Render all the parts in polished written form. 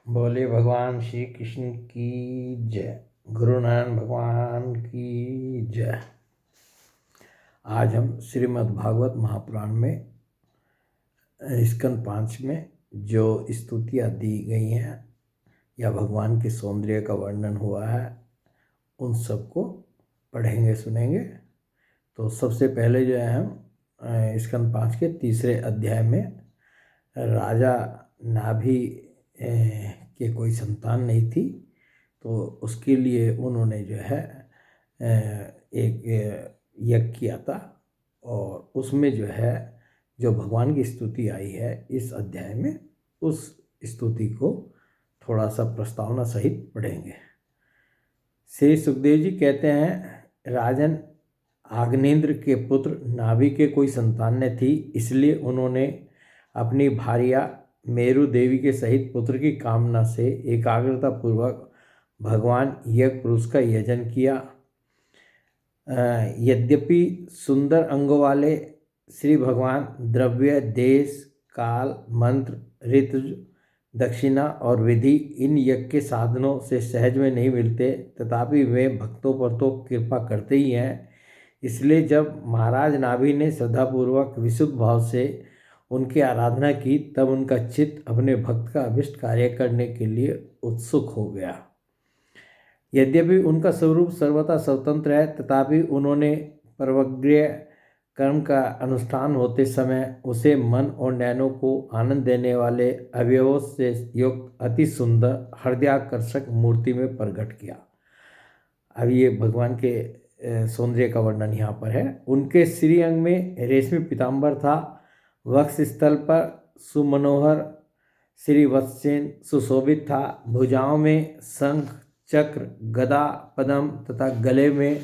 बोले भगवान श्री कृष्ण की जय। गुरु नानक भगवान की जय। आज हम श्रीमद् भागवत महापुराण में स्कंद 5 में जो स्तुतियाँ दी गई हैं या भगवान के सौंदर्य का वर्णन हुआ है उन सबको पढ़ेंगे सुनेंगे। तो सबसे पहले जो है हम स्कंद 5 के तीसरे अध्याय में राजा नाभि के कोई संतान नहीं थी, तो उसके लिए उन्होंने जो है एक यज्ञ किया था और उसमें जो है जो भगवान की स्तुति आई है इस अध्याय में, उस स्तुति को थोड़ा सा प्रस्तावना सहित पढ़ेंगे। श्री सुखदेव जी कहते हैं, राजन आग्नेन्द्र के पुत्र नाभि के कोई संतान न थी, इसलिए उन्होंने अपनी भार्या मेरु देवी के सहित पुत्र की कामना से एकाग्रता पूर्वक भगवान यज्ञ पुरुष का यजन किया। यद्यपि सुंदर अंगों वाले श्री भगवान द्रव्य, देश, काल, मंत्र, ऋतु, दक्षिणा और विधि इन यज्ञ के साधनों से सहज में नहीं मिलते, तथापि वे भक्तों पर तो कृपा करते ही हैं। इसलिए जब महाराज नाभि ने श्रद्धापूर्वक विशुद्ध भाव से उनकी आराधना की, तब उनका चित्त अपने भक्त का अभिष्ट कार्य करने के लिए उत्सुक हो गया। यद्यपि उनका स्वरूप सर्वथा स्वतंत्र है, तथापि उन्होंने पर्वग्रह कर्म का अनुष्ठान होते समय उसे मन और नैनों को आनंद देने वाले अवयवों से युक्त अति सुंदर हृदयाकर्षक मूर्ति में प्रकट किया। अब ये भगवान के सौंदर्य का वर्णन यहाँ पर है। उनके श्रीअंग में रेशमी पीताम्बर था, वक्ष स्थल पर सुमनोहर श्रीवत्सेन सुशोभित था, भुजाओं में शंख, चक्र, गदा, पद्म तथा गले में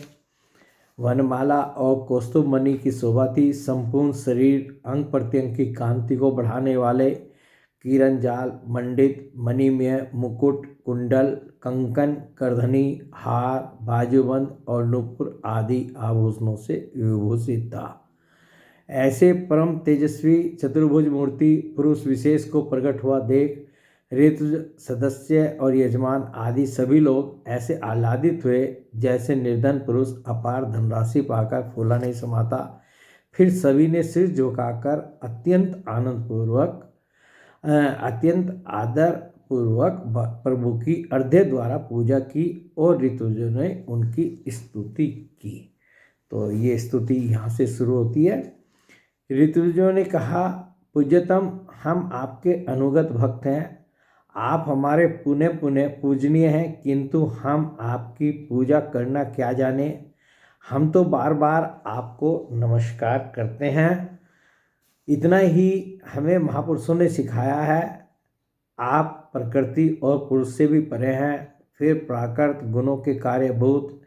वनमाला और कौस्तुभ मणि की शोभा थी। संपूर्ण शरीर अंग प्रत्यंग की कांति को बढ़ाने वाले किरण जाल मंडित मणिमय मुकुट, कुंडल, कंकन, करधनी, हार, बाजूबंद और नूपुर आदि आभूषणों से विभूषित था। ऐसे परम तेजस्वी चतुर्भुज मूर्ति पुरुष विशेष को प्रकट हुआ देख ऋतु सदस्य और यजमान आदि सभी लोग ऐसे आह्लादित हुए जैसे निर्धन पुरुष अपार धनराशि पाकर फूला नहीं समाता। फिर सभी ने सिर झुकाकर अत्यंत आदर पूर्वक प्रभु की अर्घ्य द्वारा पूजा की और ऋतुजों ने उनकी स्तुति की। तो ये स्तुति यहाँ से शुरू होती है। ऋतुजों ने कहा, पूज्यतम, हम आपके अनुगत भक्त हैं, आप हमारे पुण्य पूजनीय हैं, किंतु हम आपकी पूजा करना क्या जाने। हम तो बार बार आपको नमस्कार करते हैं, इतना ही हमें महापुरुषों ने सिखाया है। आप प्रकृति और पुरुष से भी परे हैं, फिर प्राकृत गुणों के कार्यभूत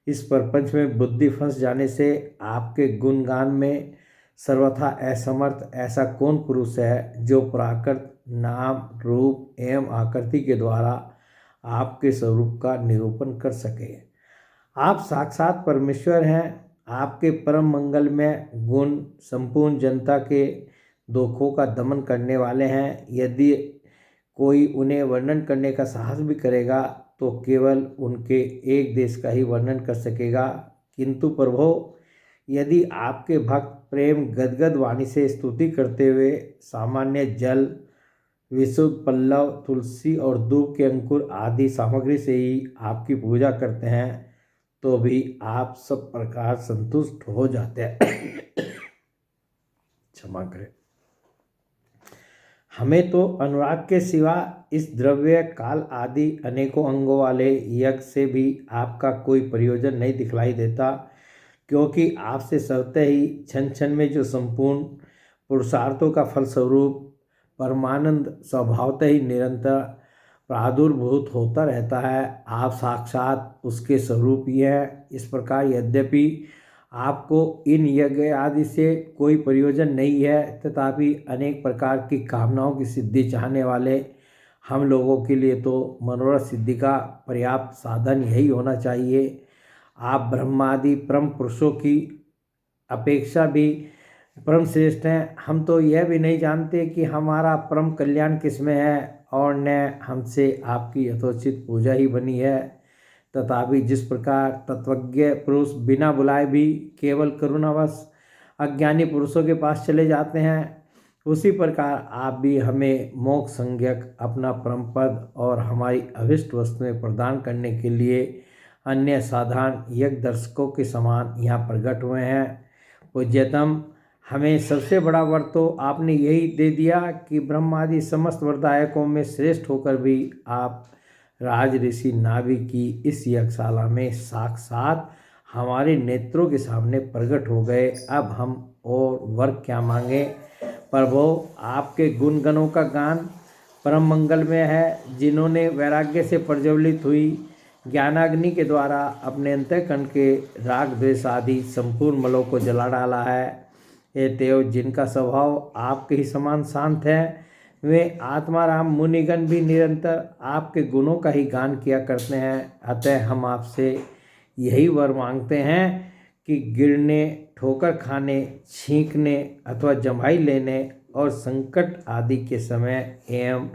इस प्रपंच में बुद्धि फंस जाने से आपके गुणगान में सर्वथा असमर्थ ऐसा कौन पुरुष है जो प्राकृत नाम, रूप एवं आकृति के द्वारा आपके स्वरूप का निरूपण कर सके। आप साक्षात परमेश्वर हैं। आपके परम मंगल में गुण संपूर्ण जनता के दुखों का दमन करने वाले हैं। यदि कोई उन्हें वर्णन करने का साहस भी करेगा तो केवल उनके एक देश का ही वर्णन कर सकेगा। किंतु प्रभो, यदि आपके भक्त प्रेम गदगद वाणी से स्तुति करते हुए सामान्य जल, विशुद्ध पल्लव, तुलसी और दूब के अंकुर आदि सामग्री से ही आपकी पूजा करते हैं, तो भी आप सब प्रकार संतुष्ट हो जाते हैं। क्षमा करें। हमें तो अनुराग के सिवा इस द्रव्य, काल आदि अनेकों अंगों वाले यज्ञ से भी आपका कोई प्रयोजन नहीं दिखलाई देता, क्योंकि आपसे स्वतः ही क्षण क्षण में जो संपूर्ण पुरुषार्थों का फलस्वरूप परमानंद स्वभावतः ही निरंतर प्रादुर्भूत होता रहता है। आप साक्षात उसके स्वरूप ही है। इस प्रकार यद्यपि आपको इन यज्ञ आदि से कोई प्रयोजन नहीं है, तथापि अनेक प्रकार की कामनाओं की सिद्धि चाहने वाले हम लोगों के लिए तो मनोरथ सिद्धि का पर्याप्त साधन यही होना चाहिए। आप ब्रह्मादि परम पुरुषों की अपेक्षा भी परम श्रेष्ठ हैं। हम तो यह भी नहीं जानते कि हमारा परम कल्याण किस में है और न हमसे आपकी यथोचित पूजा ही बनी है। तथापि जिस प्रकार तत्वज्ञ पुरुष बिना बुलाए भी केवल करुणावश अज्ञानी पुरुषों के पास चले जाते हैं, उसी प्रकार आप भी हमें मोक्ष संज्ञक अपना परम पद और हमारी अभिष्ट वस्तुएं प्रदान करने के लिए अन्य साधारण यज्ञ दर्शकों के समान यहाँ प्रकट हुए हैं। पूज्यतम, हमें सबसे बड़ा वर तो आपने यही दे दिया कि ब्रह्मादि समस्त वरदायकों में श्रेष्ठ होकर भी आप राज ऋषि नाभि की इस यज्ञशाला में साक्षात हमारे नेत्रों के सामने प्रकट हो गए। अब हम और वर क्या मांगे। प्रभो, आपके गुणगणों का गान परम मंगल में है। जिन्होंने वैराग्य से प्रज्वलित हुई ज्ञानाग्नि के द्वारा अपने अंतःकरण के राग द्वेष आदि संपूर्ण मलों को जला डाला है, हे देव, जिनका स्वभाव आपके ही समान शांत है, वे आत्माराम मुनिगण भी निरंतर आपके गुणों का ही गान किया करते हैं। अतः हम आपसे यही वर मांगते हैं कि गिरने, ठोकर खाने, छींकने अथवा जम्हाई लेने और संकट आदि के समय एवं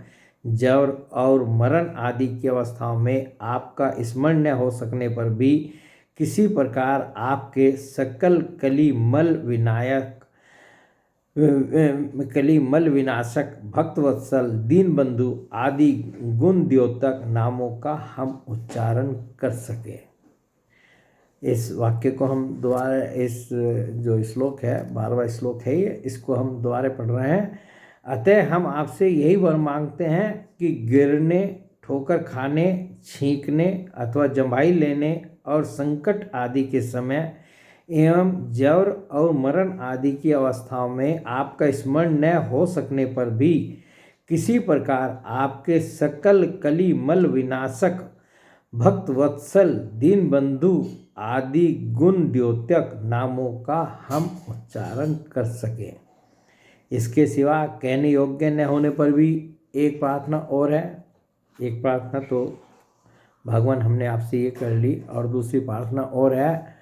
जवर और मरण आदि की अवस्थाओं में आपका स्मरण न हो सकने पर भी किसी प्रकार आपके सकल कलिमल विनाशक भक्तवत्सल दीनबंधु आदि गुण द्योतक नामों का हम उच्चारण कर सके। इस वाक्य को हम दोबारा, इस जो श्लोक है 12वां श्लोक है ये, इसको हम दोबारा पढ़ रहे हैं। अतः हम आपसे यही वर मांगते हैं कि गिरने, ठोकर खाने, छींकने अथवा जम्हाई लेने और संकट आदि के समय एवं जवर और मरण आदि की अवस्थाओं में आपका स्मरण न हो सकने पर भी किसी प्रकार आपके सकल कलिमल विनाशक भक्तवत्सल दीनबंधु आदि गुण द्योतक नामों का हम उच्चारण कर सकें। इसके सिवा कहने योग्य न होने पर भी एक प्रार्थना और है। एक प्रार्थना तो भगवान हमने आपसे ये कर ली, और दूसरी प्रार्थना और है।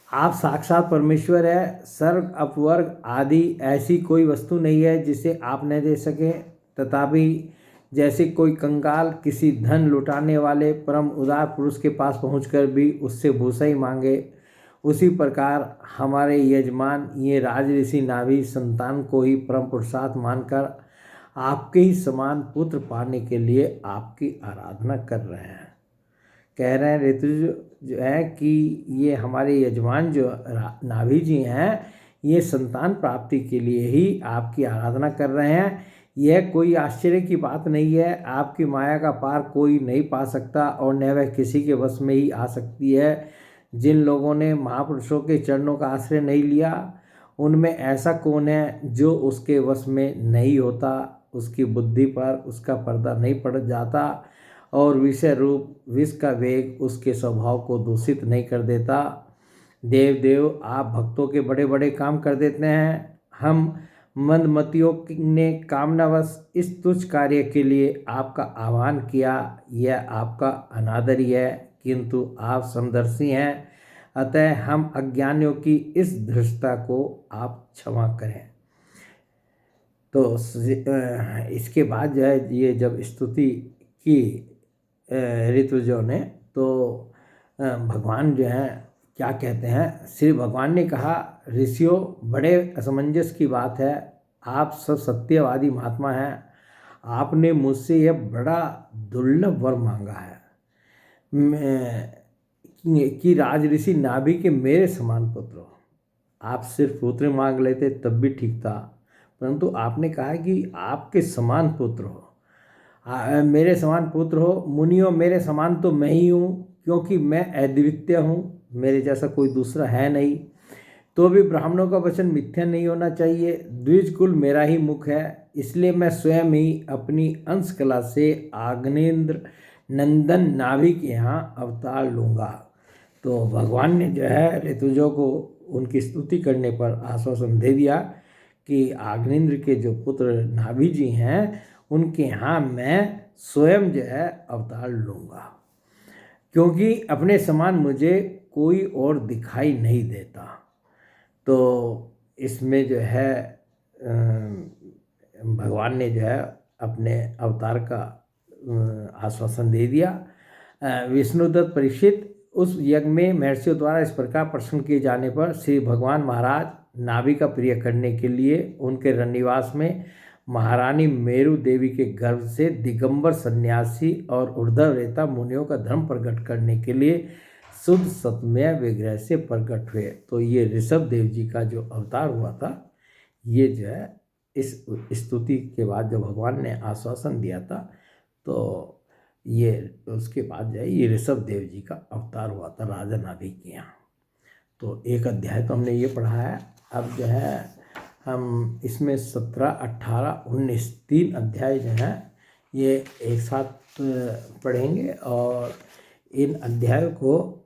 आप साक्षात परमेश्वर है। स्वर्ग अपवर्ग आदि ऐसी कोई वस्तु नहीं है जिसे आप न दे सकें। तथापि जैसे कोई कंगाल किसी धन लुटाने वाले परम उदार पुरुष के पास पहुंचकर भी उससे भूसा ही मांगे, उसी प्रकार हमारे यजमान ये राज ऋषि नाभि संतान को ही परम पुरुषार्थ मानकर आपके ही समान पुत्र पाने के लिए आपकी आराधना कर रहे हैं। कह रहे हैं ऋतुज जो है कि ये हमारे यजमान जो नाभि जी हैं, ये संतान प्राप्ति के लिए ही आपकी आराधना कर रहे हैं। यह कोई आश्चर्य की बात नहीं है। आपकी माया का पार कोई नहीं पा सकता और न वह किसी के वश में ही आ सकती है। जिन लोगों ने महापुरुषों के चरणों का आश्रय नहीं लिया, उनमें ऐसा कौन है जो उसके वश में नहीं होता। उसकी बुद्धि पर उसका पर्दा नहीं पड़ जाता और विषय रूप विष का वेग उसके स्वभाव को दूषित नहीं कर देता। देव, आप भक्तों के बड़े बड़े काम कर देते हैं। हम मंदमतियों ने कामनावश इस तुच्छ कार्य के लिए आपका आह्वान किया, यह आपका अनादर ही है, किंतु आप समदर्शी हैं। अतः हम अज्ञानियों की इस धृष्टता को आप क्षमा करें। तो इसके बाद जो है ये जब स्तुति की ऋतुजों ने, तो भगवान जो हैं क्या कहते हैं। श्री भगवान ने कहा, ऋषियों, बड़े असमंजस की बात है। आप सब सत्यवादी महात्मा हैं। आपने मुझसे यह बड़ा दुर्लभ वर मांगा है कि राज ऋषि नाभि के मेरे समान पुत्र हो। आप सिर्फ पुत्र मांग लेते तब भी ठीक था, परंतु आपने कहा कि आपके समान पुत्र हो, मेरे समान पुत्र हो। मुनियों, मेरे समान तो मैं ही हूँ, क्योंकि मैं अद्वितीय हूँ, मेरे जैसा कोई दूसरा है नहीं। तो भी ब्राह्मणों का वचन मिथ्या नहीं होना चाहिए। द्विज कुल मेरा ही मुख है, इसलिए मैं स्वयं ही अपनी अंश कला से आग्नेन्द्र नंदन नाभि के यहाँ अवतार लूँगा। तो भगवान ने जो है ऋतुजों को उनकी स्तुति करने पर आश्वासन दे दिया कि आग्नेन्द्र के जो पुत्र नाभि जी हैं, उनके यहाँ मैं स्वयं जो है अवतार लूँगा, क्योंकि अपने समान मुझे कोई और दिखाई नहीं देता। तो इसमें जो है भगवान ने जो है अपने अवतार का आश्वासन दे दिया। विष्णुदत्त परीक्षित, उस यज्ञ में महर्षियों द्वारा इस प्रकार प्रश्न किए जाने पर श्री भगवान महाराज नाभि का प्रिय करने के लिए उनके रनिवास में महारानी मेरु देवी के गर्भ से दिगंबर सन्यासी और ऊर्ध्वरेता मुनियों का धर्म प्रकट करने के लिए शुद्ध सतमय विग्रह से प्रकट हुए। तो ये ऋषभ देव जी का जो अवतार हुआ था, ये जो है इस स्तुति के बाद जो भगवान ने आश्वासन दिया था, तो ये उसके बाद जो है ये ऋषभ देव जी का अवतार हुआ था राजा नाभि के यहाँ। तो एक अध्याय तो हमने ये पढ़ा है। अब जो है हम इसमें 17, 18, 19 3 अध्याय जो हैं ये एक साथ पढ़ेंगे, और इन अध्यायों को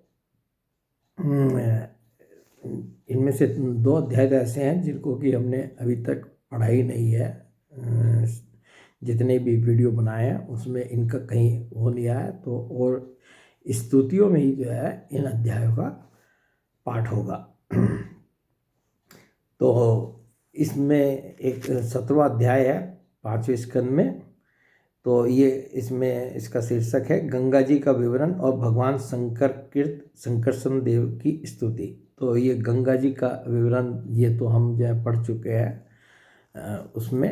इनमें से 2 अध्याय ऐसे हैं जिनको कि हमने अभी तक पढ़ाई नहीं है। जितने भी वीडियो बनाए हैं उसमें इनका कहीं हो नहीं आया, तो और स्तुतियों में ही जो है इन अध्यायों का पाठ होगा। तो इसमें एक 17वां अध्याय है 5वें स्कंद में। तो ये इसमें इसका शीर्षक है गंगा जी का विवरण और भगवान शंकर कृत संकर्षण देव की स्तुति। तो ये गंगा जी का विवरण ये तो हम जो है पढ़ चुके हैं उसमें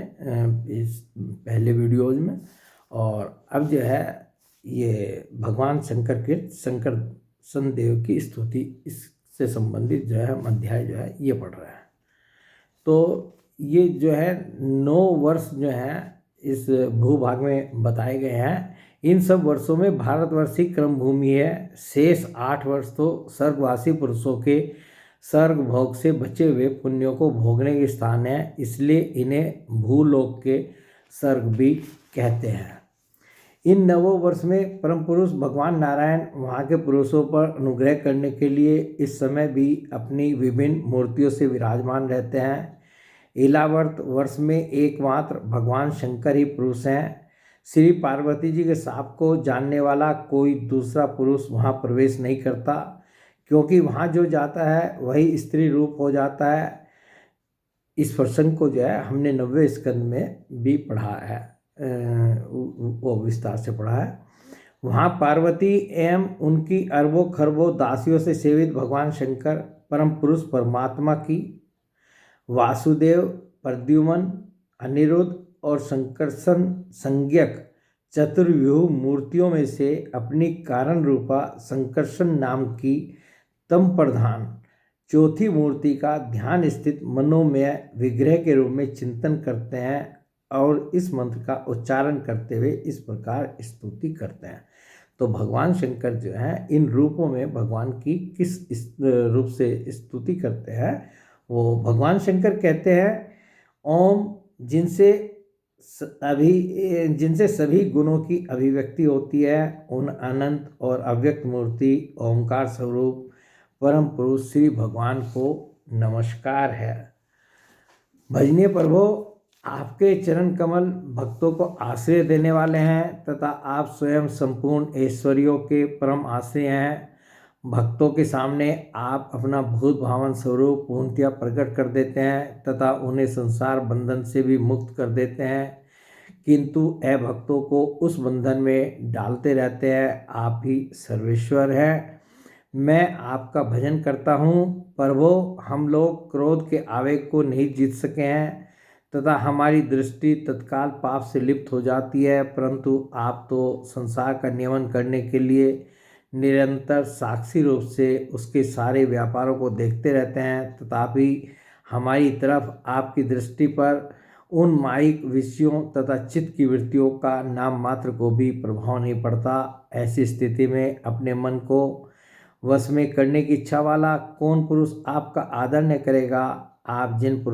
इस पहले वीडियोज में, और अब जो है ये भगवान शंकर कृत संकर्षण देव की स्तुति, इससे संबंधित जो है हम अध्याय जो है ये पढ़ रहे हैं। तो ये जो है 9 वर्ष जो हैं इस भूभाग में बताए गए हैं। इन सब वर्षों में भारतवर्ष ही क्रम भूमि है। शेष 8 वर्ष तो स्वर्गवासी पुरुषों के स्वर्ग भोग से बचे हुए पुण्यों को भोगने के स्थान है, इसलिए इन्हें भूलोक के स्वर्ग भी कहते हैं। इन 9 वर्ष में परम पुरुष भगवान नारायण वहाँ के पुरुषों पर अनुग्रह करने के लिए इस समय भी अपनी विभिन्न मूर्तियों से विराजमान रहते हैं। इलावर्त वर्ष में एकमात्र भगवान शंकर ही पुरुष हैं। श्री पार्वती जी के शाप को जानने वाला कोई दूसरा पुरुष वहाँ प्रवेश नहीं करता, क्योंकि वहाँ जो जाता है वही स्त्री रूप हो जाता है। इस प्रसंग को जो है हमने 9वें स्कंद में भी पढ़ा है, वो विस्तार से पढ़ा है। वहाँ पार्वती एवं उनकी अरबों खरबों दासियों से सेवित भगवान शंकर परम पुरुष परमात्मा की वासुदेव, प्रद्युमन, अनिरुद्ध और संकर्षण संज्ञक चतुर्व्यूह मूर्तियों में से अपनी कारण रूपा संकर्षण नाम की तम प्रधान चौथी मूर्ति का ध्यान स्थित मनोमय विग्रह के रूप में चिंतन करते हैं और इस मंत्र का उच्चारण करते हुए इस प्रकार स्तुति करते हैं। तो भगवान शंकर जो हैं इन रूपों में भगवान की किस रूप से स्तुति करते हैं, वो भगवान शंकर कहते हैं ओम, जिनसे सभी गुणों की अभिव्यक्ति होती है, उन अनंत और अव्यक्त मूर्ति ओंकार स्वरूप परम पुरुष श्री भगवान को नमस्कार है। भजनीय प्रभु, आपके चरण कमल भक्तों को आश्रय देने वाले हैं तथा आप स्वयं संपूर्ण ऐश्वर्यों के परम आश्रय हैं। भक्तों के सामने आप अपना भूत भावन स्वरूप पूर्णतया प्रकट कर देते हैं तथा उन्हें संसार बंधन से भी मुक्त कर देते हैं, किंतु भक्तों को उस बंधन में डालते रहते हैं। आप ही सर्वेश्वर हैं। मैं आपका भजन करता हूँ। प्रभो, हम लोग क्रोध के आवेग को नहीं जीत सके हैं तथा हमारी दृष्टि तत्काल पाप से लिप्त हो जाती है, परंतु आप तो संसार का नियमन करने के लिए निरंतर साक्षी रूप से उसके सारे व्यापारों को देखते रहते हैं, तथापि हमारी तरफ आपकी दृष्टि पर उन मायिक विषयों तथा चित्त की वृत्तियों का नाम मात्र को भी प्रभाव नहीं पड़ता। ऐसी स्थिति में अपने मन को वश में करने की इच्छा वाला कौन पुरुष आपका आदर न करेगा। आप जिन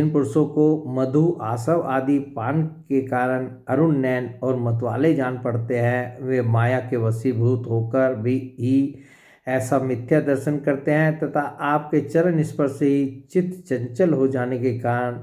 पुरुषों को मधु आसव आदि पान के कारण अरुण नैन और मतवाले जान पड़ते हैं, वे माया के वशीभूत होकर भी ही ऐसा मिथ्या दर्शन करते हैं तथा आपके चरण स्पर्श से ही चित्त चंचल हो जाने के कारण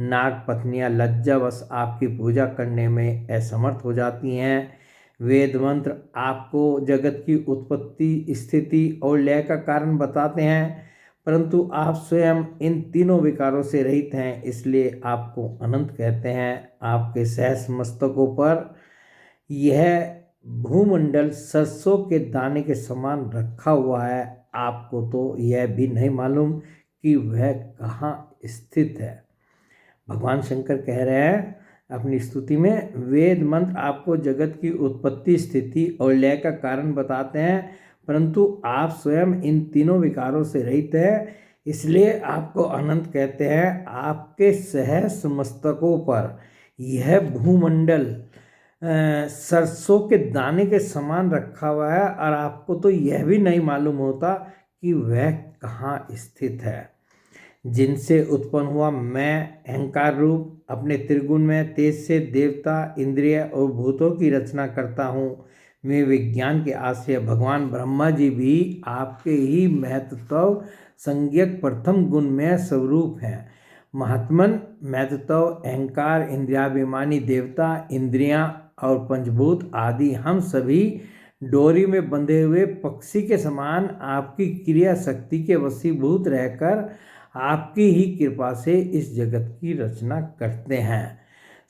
नाग पत्नियां लज्जावश आपकी पूजा करने में असमर्थ हो जाती हैं। वेद मंत्र आपको जगत की उत्पत्ति, स्थिति और लय का कारण बताते हैं, परंतु आप स्वयं इन तीनों विकारों से रहित हैं, इसलिए आपको अनंत कहते हैं। आपके सहस मस्तकों पर यह भूमंडल सरसों के दाने के समान रखा हुआ है। आपको तो यह भी नहीं मालूम कि वह कहाँ स्थित है। भगवान शंकर कह रहे हैं अपनी स्तुति में, वेद मंत्र आपको जगत की उत्पत्ति, स्थिति और लय का कारण बताते हैं, परंतु आप स्वयं इन तीनों विकारों से रहित हैं, इसलिए आपको अनंत कहते हैं। आपके सहस मस्तकों पर यह भूमंडल सरसों के दाने के समान रखा हुआ है, और आपको तो यह भी नहीं मालूम होता कि वह कहाँ स्थित है। जिनसे उत्पन्न हुआ मैं अहंकार रूप अपने त्रिगुण में तेज से देवता, इंद्रिय और भूतों की रचना करता हूँ। वे विज्ञान के आश्रय भगवान ब्रह्मा जी भी आपके ही महत्व संज्ञक प्रथम गुण में स्वरूप हैं। महात्मन महत्व अहंकार, इंद्रियाभिमानी देवता, इंद्रियां और पंचभूत आदि हम सभी डोरी में बंधे हुए पक्षी के समान आपकी क्रिया शक्ति के वशीभूत रहकर आपकी ही कृपा से इस जगत की रचना करते हैं।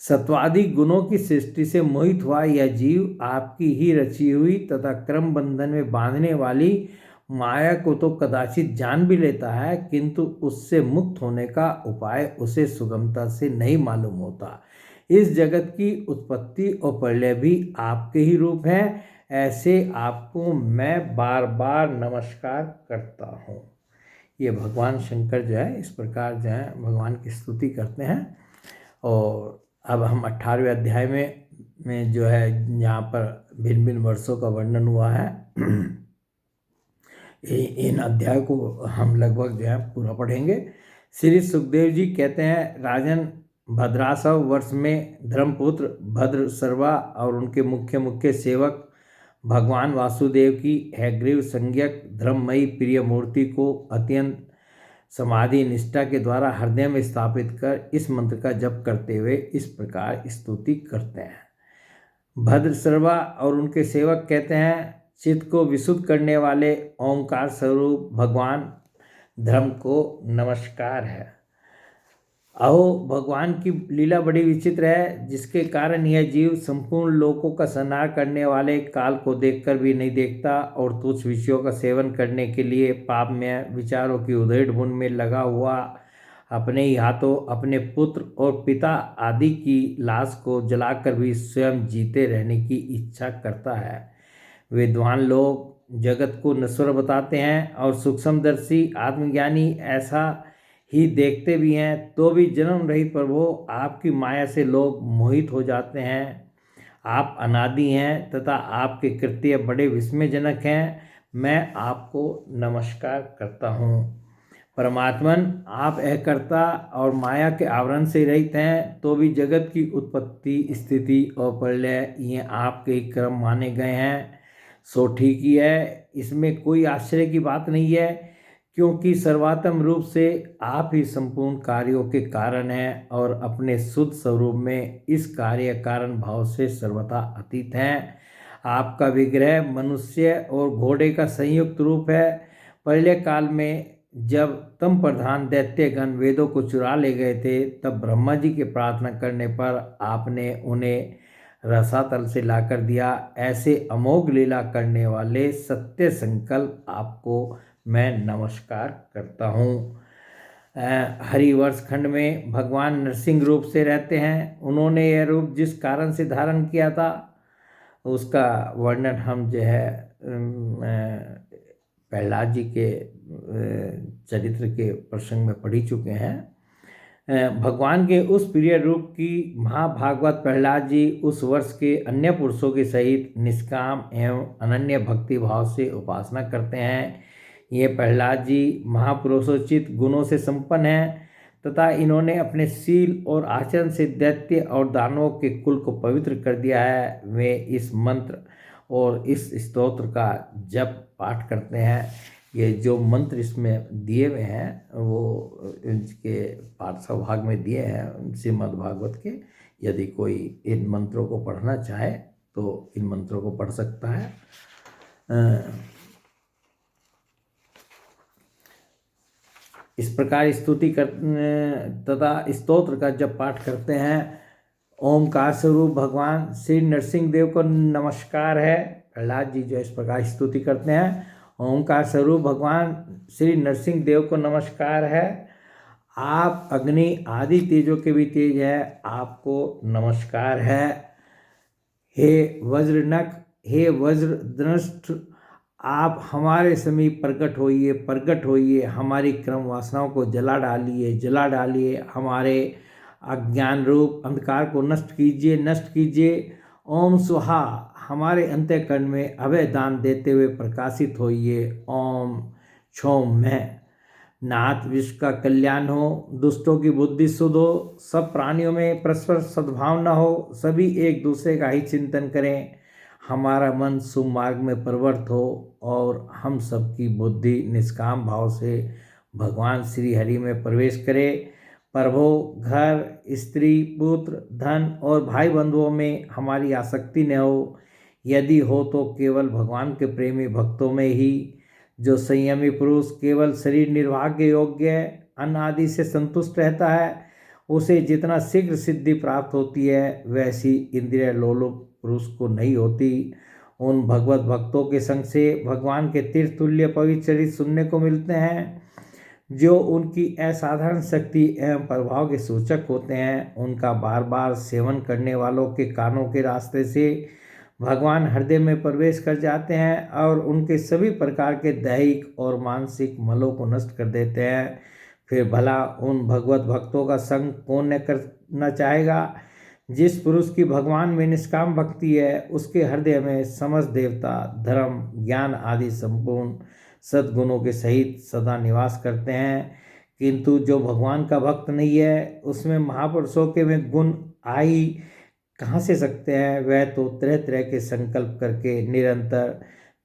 सत्वादि गुणों की सृष्टि से मोहित हुआ यह जीव आपकी ही रची हुई तथा क्रम बंधन में बांधने वाली माया को तो कदाचित जान भी लेता है, किंतु उससे मुक्त होने का उपाय उसे सुगमता से नहीं मालूम होता। इस जगत की उत्पत्ति और प्रलय भी आपके ही रूप हैं। ऐसे आपको मैं बार बार नमस्कार करता हूँ। ये भगवान शंकर जो है इस प्रकार जो है भगवान की स्तुति करते हैं। और अब हम 18वें अध्याय में जो है यहाँ पर भिन्न भिन्न वर्षों का वर्णन हुआ है। इन अध्याय को हम लगभग जो है पूरा पढ़ेंगे। श्री सुखदेव जी कहते हैं, राजन, भद्रासव वर्ष में धर्मपुत्र भद्रसर्वा और उनके मुख्य मुख्य सेवक भगवान वासुदेव की हैग्रीव संज्ञक धर्ममयी प्रिय मूर्ति को अत्यंत समाधि निष्ठा के द्वारा हृदय में स्थापित कर इस मंत्र का जप करते हुए इस प्रकार स्तुति करते हैं। भद्रसर्वा और उनके सेवक कहते हैं, चित्त को विशुद्ध करने वाले ओंकार स्वरूप भगवान धर्म को नमस्कार है। अहो, भगवान की लीला बड़ी विचित्र है, जिसके कारण यह जीव संपूर्ण लोकों का संहार करने वाले काल को देखकर भी नहीं देखता और तुच्छ विषयों का सेवन करने के लिए पापमय विचारों की उधेड़-बुन में लगा हुआ अपने ही हाथों अपने पुत्र और पिता आदि की लाश को जलाकर भी स्वयं जीते रहने की इच्छा करता है। विद्वान लोग जगत को नश्वर बताते हैं और सूक्ष्मदर्शी आत्मज्ञानी ऐसा ही देखते भी हैं, तो भी जन्म रहित प्रभु आपकी माया से लोग मोहित हो जाते हैं। आप अनादि हैं तथा आपके कृत्य बड़े विस्मयजनक हैं। मैं आपको नमस्कार करता हूँ। परमात्मन, आप अकर्ता और माया के आवरण से रहित हैं, तो भी जगत की उत्पत्ति, स्थिति और प्रलय ये आपके ही क्रम माने गए हैं। सो ठीक ही है, इसमें कोई आश्चर्य की बात नहीं है, क्योंकि सर्वात्म रूप से आप ही संपूर्ण कार्यों के कारण हैं और अपने शुद्ध स्वरूप में इस कार्य कारण भाव से सर्वथा अतीत हैं। आपका विग्रह मनुष्य और घोड़े का संयुक्त रूप है। प्रलय काल में जब तम प्रधान दैत्यगण वेदों को चुरा ले गए थे, तब ब्रह्मा जी के प्रार्थना करने पर आपने उन्हें रसातल से लाकर दिया। ऐसे अमोघ लीला करने वाले सत्य संकल्प आपको मैं नमस्कार करता हूँ। हरिवर्ष खंड में भगवान नरसिंह रूप से रहते हैं। उन्होंने यह रूप जिस कारण से धारण किया था उसका वर्णन हम जो है प्रहलाद जी के चरित्र के प्रसंग में पढ़ ही चुके हैं। भगवान के उस प्रिय रूप की महाभागवत प्रहलाद जी उस वर्ष के अन्य पुरुषों के सहित निष्काम एवं अनन्य भक्ति भाव से उपासना करते हैं। ये प्रहलाद जी महापुरुषोचित गुणों से संपन्न हैं तथा इन्होंने अपने शील और आचरण से दैत्य और दानवों के कुल को पवित्र कर दिया है। वे इस मंत्र और इस स्तोत्र का जप पाठ करते हैं। ये जो मंत्र इसमें दिए हुए हैं वो इनके पार्श्व भाग में दिए हैं श्रीमद् भागवत के। यदि कोई इन मंत्रों को पढ़ना चाहे तो इन मंत्रों को पढ़ सकता है। इस प्रकार स्तुति कर तथा स्तोत्र का जब पाठ करते हैं। ओमकार स्वरूप भगवान श्री नरसिंह देव को नमस्कार है। प्रहलाद जी जो इस प्रकार स्तुति करते हैं, ओमकार स्वरूप भगवान श्री नरसिंह देव को नमस्कार है। आप अग्नि आदि तेजों के भी तेज है, आपको नमस्कार है। हे वज्रनख, हे वज्रदंष्ट, आप हमारे समीप प्रकट होइए, हमारी क्रम वासनाओं को जला डालिए, हमारे अज्ञान रूप अंधकार को नष्ट कीजिए। ओम स्वाहा, हमारे अंतःकरण में अभय दान देते हुए प्रकाशित होइए। ओम क्षोम में नाथ विश्व का कल्याण हो, दुष्टों की बुद्धि शुद्ध हो, सब प्राणियों में परस्पर सद्भावना हो, सभी एक दूसरे का ही चिंतन करें, हमारा मन सुमार्ग में प्रवृत्त हो और हम सबकी बुद्धि निष्काम भाव से भगवान श्री हरि में प्रवेश करे। प्रभु, घर, स्त्री, पुत्र, धन और भाई बंधुओं में हमारी आसक्ति न हो, यदि हो तो केवल भगवान के प्रेमी भक्तों में ही। जो संयमी पुरुष केवल शरीर निर्वाह के योग्य अन्न आदि से संतुष्ट रहता है, उसे जितना शीघ्र सिद्धि प्राप्त होती है, वैसी इंद्रिय लोलुप पुरुष को नहीं होती। उन भगवत भक्तों के संग से भगवान के तीर्थ तुल्य पवित्र चरित्र सुनने को मिलते हैं, जो उनकी असाधारण शक्ति एवं प्रभाव के सूचक होते हैं। उनका बार बार सेवन करने वालों के कानों के रास्ते से भगवान हृदय में प्रवेश कर जाते हैं और उनके सभी प्रकार के दैहिक और मानसिक मलों को नष्ट कर देते हैं। फिर भला उन भगवत भक्तों का संग कौन न करना चाहेगा। जिस पुरुष की भगवान में निष्काम भक्ति है, उसके हृदय में समस्त देवता, धर्म, ज्ञान आदि संपूर्ण सद्गुणों के सहित सदा निवास करते हैं। किंतु जो भगवान का भक्त नहीं है, उसमें महापुरुषों के में गुण आ ही कहाँ से सकते हैं। वह तो तरह तरह के संकल्प करके निरंतर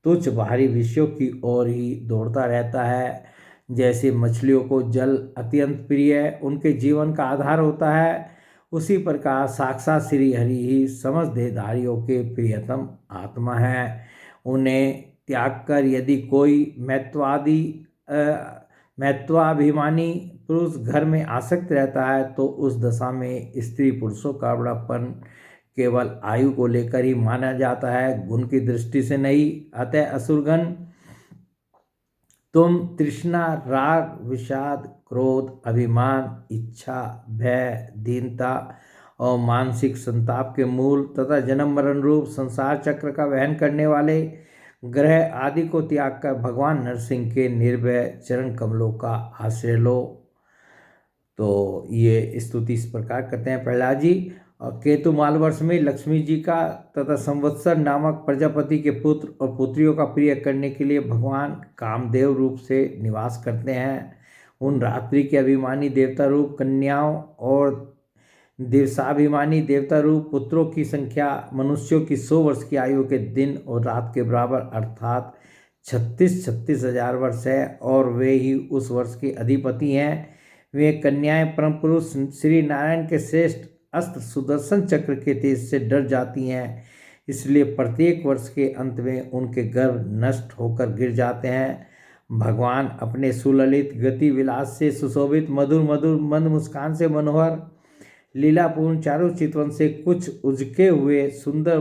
तुच्छ बाहरी विषयों की ओर ही दौड़ता रहता है। जैसे मछलियों को जल अत्यंत प्रिय उनके जीवन का आधार होता है, उसी प्रकार साक्षात श्री हरि ही समस्त देहधारियों के प्रियतम आत्मा है। उन्हें त्याग कर यदि कोई महत्वाभिमानी पुरुष घर में आसक्त रहता है, तो उस दशा में स्त्री पुरुषों का बड़ापन केवल आयु को लेकर ही माना जाता है, गुण की दृष्टि से नहीं। अतः असुरगण, तुम तृष्णा, राग, विषाद, क्रोध, अभिमान, इच्छा, भय, दीनता और मानसिक संताप के मूल तथा जन्म मरण रूप संसार चक्र का वहन करने वाले ग्रह आदि को त्याग कर भगवान नरसिंह के निर्भय चरण कमलों का आश्रय लो। तो ये स्तुति इस प्रकार करते हैं प्रहलाद जी। और केतु माल वर्ष में लक्ष्मी जी का तथा संवत्सर नामक प्रजापति के पुत्र और पुत्रियों का प्रिय करने के लिए भगवान कामदेव रूप से निवास करते हैं। उन रात्रि के अभिमानी देवता रूप कन्याओं और दिवसाभिमानी देवता रूप पुत्रों की संख्या मनुष्यों की 100 वर्ष की आयु के दिन और रात के बराबर अर्थात 36 हजार वर्ष है, और वे ही उस वर्ष के अधिपति हैं। वे कन्याएं परम पुरुष श्री नारायण के श्रेष्ठ अस्त्र सुदर्शन चक्र के तेज से डर जाती हैं, इसलिए प्रत्येक वर्ष के अंत में उनके गर्भ नष्ट होकर गिर जाते हैं। भगवान अपने सुललित गति विलास से सुशोभित मधुर मधुर मंद मुस्कान से मनोहर लीलापूर्ण चारु चितवन से कुछ उजके हुए सुंदर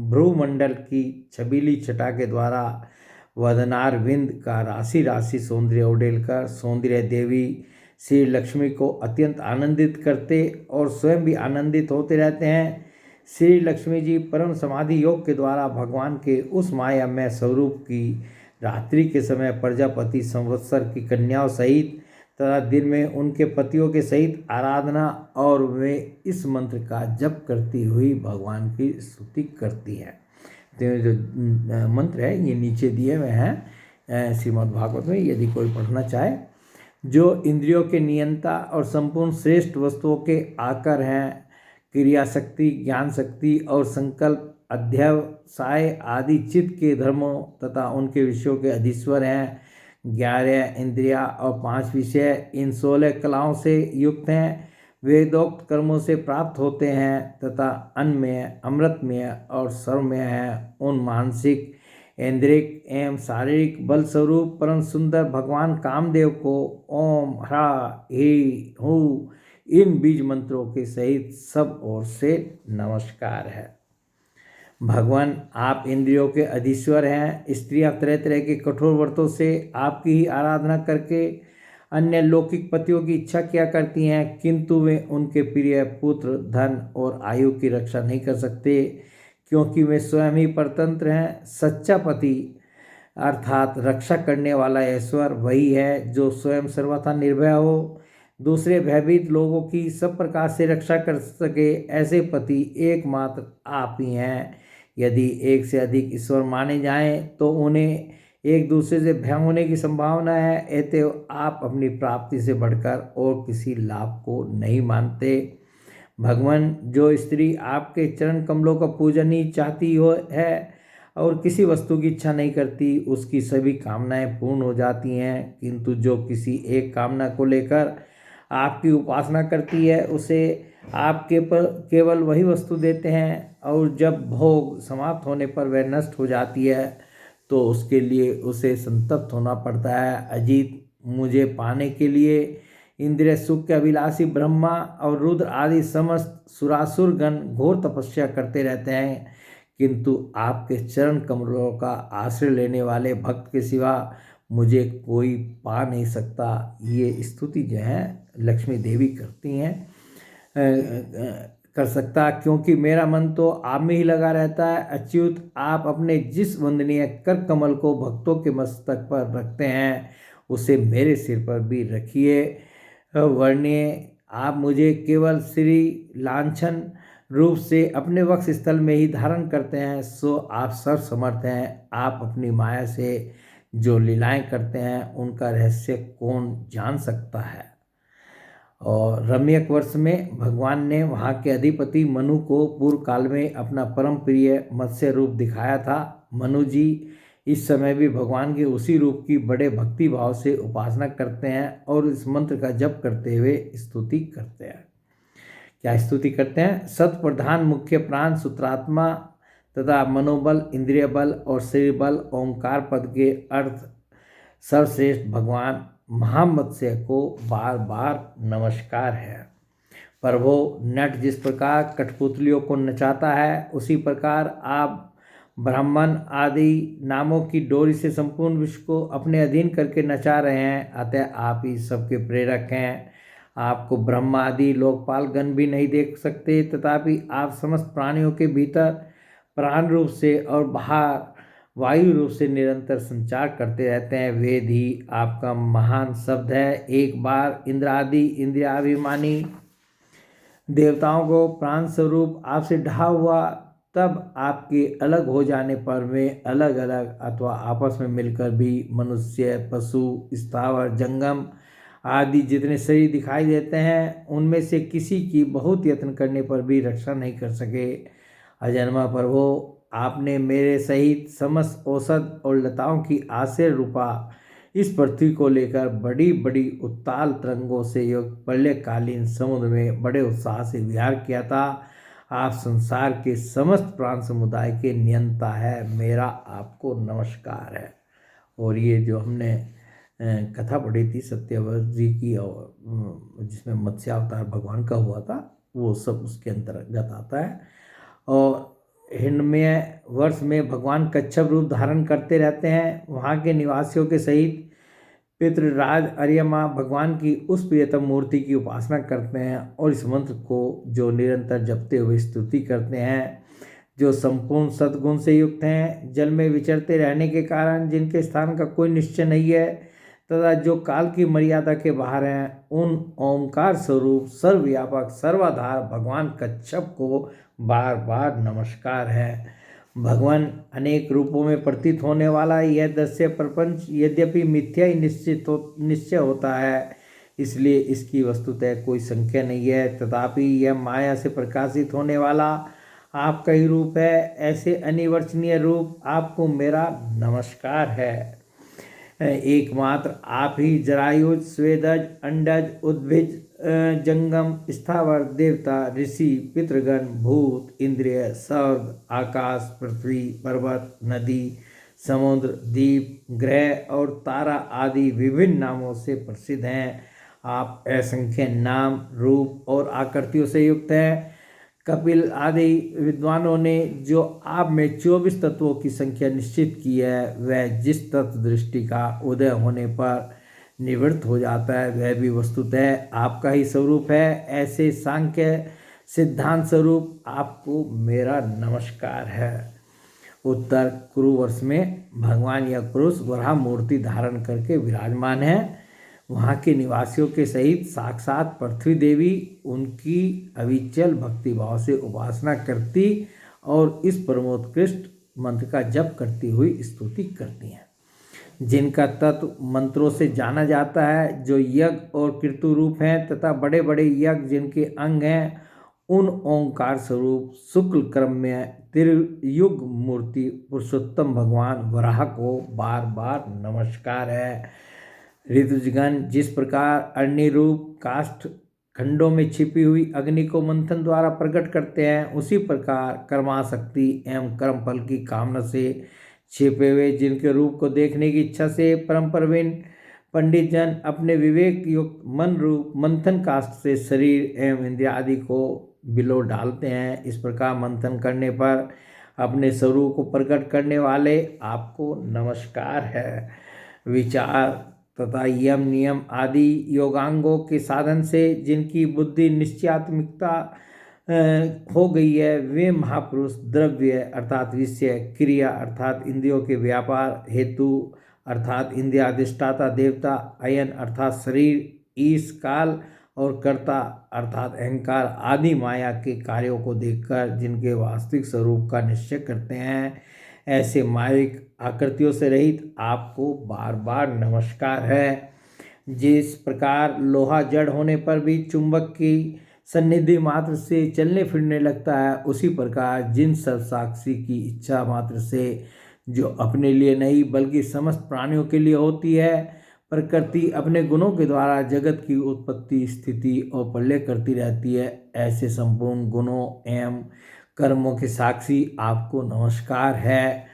भ्रूमंडल की छबीली छटा के द्वारा वदनार विंद का राशि राशि सौंदर्य उड़ेलकर सौंदर्य देवी श्री लक्ष्मी को अत्यंत आनंदित करते और स्वयं भी आनंदित होते रहते हैं। श्री लक्ष्मी जी परम समाधि योग के द्वारा भगवान के उस मायामय स्वरूप की रात्रि के समय प्रजापति संवत्सर की कन्याओं सहित तथा दिन में उनके पतियों के सहित आराधना और वे इस मंत्र का जप करती हुई भगवान की स्तुति करती हैं। तो ये जो मंत्र है ये नीचे दिए हुए हैं श्रीमद् भागवत में, यदि कोई पढ़ना चाहे। जो इंद्रियों के नियंता और संपूर्ण श्रेष्ठ वस्तुओं के आकर हैं, क्रिया शक्ति, ज्ञान शक्ति और संकल्प, अध्यवसाय आदि चित्त के धर्मों तथा उनके विषयों के अधीश्वर हैं। 11 इंद्रिया और 5 विषय इन 16 कलाओं से युक्त हैं। वेदोक्त कर्मों से प्राप्त होते हैं तथा अन्नमय, अमृतमय और सर्वमय हैं। उन मानसिक ऐन्द्रिक एवं शारीरिक बल स्वरूप परम सुंदर भगवान कामदेव को ओम ह्रा हे हूँ इन बीज मंत्रों के सहित सब ओर से नमस्कार है। भगवान आप इंद्रियों के अधीश्वर हैं। स्त्रियां तरह तरह के कठोर व्रतों से आपकी ही आराधना करके अन्य लौकिक पतियों की इच्छा किया करती हैं, किंतु वे उनके प्रिय पुत्र, धन और आयु की रक्षा नहीं कर सकते, क्योंकि वे स्वयं ही परतंत्र हैं। सच्चा पति अर्थात रक्षा करने वाला ईश्वर वही है जो स्वयं सर्वथा निर्भय हो, दूसरे भयभीत लोगों की सब प्रकार से रक्षा कर सके। ऐसे पति एकमात्र आप ही हैं। यदि एक से अधिक ईश्वर माने जाएं तो उन्हें एक दूसरे से भय होने की संभावना है। अतएव आप अपनी प्राप्ति से बढ़कर और किसी लाभ को नहीं मानते। भगवान, जो स्त्री आपके चरण कमलों का पूजन ही चाहती हो है और किसी वस्तु की इच्छा नहीं करती, उसकी सभी कामनाएं पूर्ण हो जाती हैं, किंतु जो किसी एक कामना को लेकर आपकी उपासना करती है उसे आप केवल वही वस्तु देते हैं, और जब भोग समाप्त होने पर वह नष्ट हो जाती है तो उसके लिए उसे संतप्त होना पड़ता है। अजीत, मुझे पाने के लिए इंद्रिय सुख के अभिलाषी ब्रह्मा और रुद्र आदि समस्त सुरासुर गण घोर तपस्या करते रहते हैं, किंतु आपके चरण कमलों का आश्रय लेने वाले भक्त के सिवा मुझे कोई पा नहीं सकता। ये स्तुति जो है लक्ष्मी देवी करती हैं, कर सकता, क्योंकि मेरा मन तो आप में ही लगा रहता है। अच्युत, आप अपने जिस वंदनीय कर कमल को भक्तों के मस्तक पर रखते हैं उसे मेरे सिर पर भी रखिए। वर्णीय, आप मुझे केवल श्री लांछन रूप से अपने वक्ष स्थल में ही धारण करते हैं, सो आप सर्वसमर्थ हैं। आप अपनी माया से जो लीलाएं करते हैं उनका रहस्य कौन जान सकता है। और रम्यक वर्ष में भगवान ने वहाँ के अधिपति मनु को पूर्व काल में अपना परम प्रिय मत्स्य रूप दिखाया था। मनु जी इस समय भी भगवान के उसी रूप की बड़े भक्ति भाव से उपासना करते हैं और इस मंत्र का जप करते हुए स्तुति करते हैं। क्या स्तुति करते हैं? सत प्रधान मुख्य प्राण सूत्रात्मा तथा मनोबल, इंद्रिय बल और शरीर बल, ओंकार पद के अर्थ सर्वश्रेष्ठ भगवान महामत्स्य को बार बार नमस्कार है। प्रभो, नट जिस प्रकार कठपुतलियों को नचाता है उसी प्रकार आप ब्राह्मण आदि नामों की डोरी से संपूर्ण विश्व को अपने अधीन करके नचा रहे हैं, अतः आप ही सबके प्रेरक हैं। आपको ब्रह्मा आदि लोकपाल गण भी नहीं देख सकते, तथापि आप समस्त प्राणियों के भीतर प्राण रूप से और बाहर वायु रूप से निरंतर संचार करते रहते हैं। वेद ही आपका महान शब्द है। एक बार इंद्र आदि इंद्रियाभिमानी देवताओं को प्राण स्वरूप आपसे ढहा हुआ, तब आपके अलग हो जाने पर वे अलग अलग अथवा आपस में मिलकर भी मनुष्य, पशु, स्थावर, जंगम आदि जितने शरीर दिखाई देते हैं उनमें से किसी की बहुत यत्न करने पर भी रक्षा नहीं कर सके। अजन्मा प्रभो, आपने मेरे सहित समस्त औषध और लताओं की आश्रय रूपा इस पृथ्वी को लेकर बड़ी बड़ी उत्ताल तरंगों से युक्त प्रलयकालीन समुद्र में बड़े उत्साह से विहार किया था। आप संसार के समस्त प्राण समुदाय के नियंता है। मेरा आपको नमस्कार है। और ये जो हमने कथा पढ़ी थी सत्यव्रत जी की, और जिसमें मत्स्य अवतार भगवान का हुआ था, वो सब उसके अंतर्गत आता है। और हिरण्मय वर्ष में भगवान कच्छप रूप धारण करते रहते हैं। वहाँ के निवासियों के सहित पितृराज अर्यमा भगवान की उस प्रियतम मूर्ति की उपासना करते हैं और इस मंत्र को जो निरंतर जपते हुए स्तुति करते हैं, जो संपूर्ण सद्गुण से युक्त हैं, जल में विचरते रहने के कारण जिनके स्थान का कोई निश्चय नहीं है तथा जो काल की मर्यादा के बाहर हैं, उन ओंकार स्वरूप सर्वव्यापक सर्वाधार भगवान कच्छप को बार बार नमस्कार है। भगवान अनेक रूपों में प्रतीत होने वाला यह दृश्य प्रपंच यद्यपि मिथ्या ही निश्चय होता है, इसलिए इसकी वस्तुतः कोई संख्या नहीं है, तथापि यह माया से प्रकाशित होने वाला आपका ही रूप है। ऐसे अनिवर्चनीय रूप आपको मेरा नमस्कार है। एकमात्र आप ही जरायुज, स्वेदज, अंडज, उद्भिज, जंगम, स्थावर, देवता, ऋषि, पितृगण, भूत, इंद्रिय, स्वर्ग, आकाश, पृथ्वी, पर्वत, नदी, समुद्र, द्वीप, ग्रह और तारा आदि विभिन्न नामों से प्रसिद्ध हैं। आप असंख्य नाम, रूप और आकृतियों से युक्त हैं। कपिल आदि विद्वानों ने जो आप में 24 तत्वों की संख्या निश्चित की है, वह जिस तत्व दृष्टि का उदय होने पर निवृत्त हो जाता है, वह भी वस्तुतः आपका ही स्वरूप है। ऐसे सांख्य सिद्धांत स्वरूप आपको मेरा नमस्कार है। उत्तर कुरुवर्ष में भगवान यह पुरुष वराह मूर्ति धारण करके विराजमान है। वहाँ के निवासियों के सहित साक्षात पृथ्वी देवी उनकी अविचल भक्तिभाव से उपासना करती और इस परमोत्कृष्ट मंत्र का जप करती हुई स्तुति करती हैं, जिनका तत्व मंत्रों से जाना जाता है, जो यज्ञ और कीर्तु रूप हैं तथा बड़े बड़े यज्ञ जिनके अंग हैं, उन ओंकार स्वरूप शुक्ल क्रम में त्रियुग मूर्ति पुरुषोत्तम भगवान वराह को बार बार नमस्कार है। ऋतुजगण जिस प्रकार अग्नि रूप काष्ठ खंडों में छिपी हुई अग्नि को मंथन द्वारा प्रकट करते हैं, उसी प्रकार कर्माशक्ति एवं कर्म फल की कामना से छिपे हुए जिनके रूप को देखने की इच्छा से परम प्रवीण पंडित जन अपने विवेक युक्त मन रूप मंथन काष्ठ से शरीर एवं इंद्रिय आदि को बिलो डालते हैं। इस प्रकार मंथन करने पर अपने स्वरूप को प्रकट करने वाले आपको नमस्कार है। विचार तथा यम नियम आदि योगांगों के साधन से जिनकी बुद्धि निश्चयात्मिकता हो गई है, वे महापुरुष द्रव्य अर्थात विषय, क्रिया अर्थात इंद्रियों के व्यापार, हेतु अर्थात इंद्रियाधिष्ठाता देवता, अयन अर्थात शरीर, ईश काल और कर्ता अर्थात अहंकार आदि माया के कार्यों को देखकर जिनके वास्तविक स्वरूप का निश्चय करते हैं, ऐसे मायिक आकृतियों से रहित आपको बार बार नमस्कार है। जिस प्रकार लोहा जड़ होने पर भी चुंबक की सन्निधि मात्र से चलने फिरने लगता है, उसी प्रकार जिन सब साक्षी की इच्छा मात्र से, जो अपने लिए नहीं बल्कि समस्त प्राणियों के लिए होती है, प्रकृति अपने गुणों के द्वारा जगत की उत्पत्ति, स्थिति और प्रलय करती रहती है, ऐसे संपूर्ण गुणों एवं कर्मों के साक्षी आपको नमस्कार है।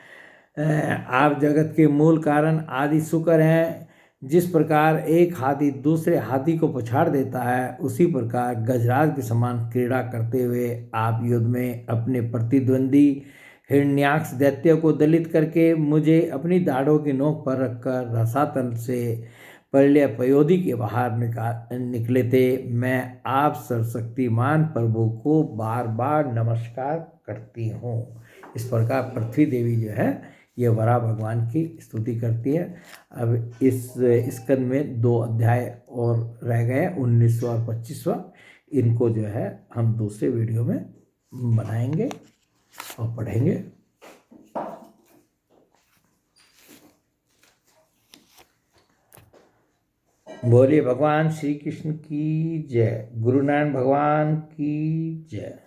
आप जगत के मूल कारण आदि शुक्र हैं। जिस प्रकार एक हाथी दूसरे हाथी को पछाड़ देता है, उसी प्रकार गजराज के समान क्रीड़ा करते हुए आप युद्ध में अपने प्रतिद्वंदी हिरण्याक्ष दैत्य को दलित करके मुझे अपनी दाढ़ों की नोक पर रखकर रसातल से प्रलय पयोधि के बाहर निकले थे। मैं आप सर्वशक्तिमान प्रभु को बार बार नमस्कार करती हूँ। इस प्रकार पृथ्वी देवी जो है ये वराह भगवान की स्तुति करती है। अब इस स्कंद में 2 अध्याय और रह गए, 19वां और 25वां। इनको जो है हम दूसरे वीडियो में बनाएंगे और पढ़ेंगे। बोलिए भगवान श्री कृष्ण की जय, गुरु नानक भगवान की जय।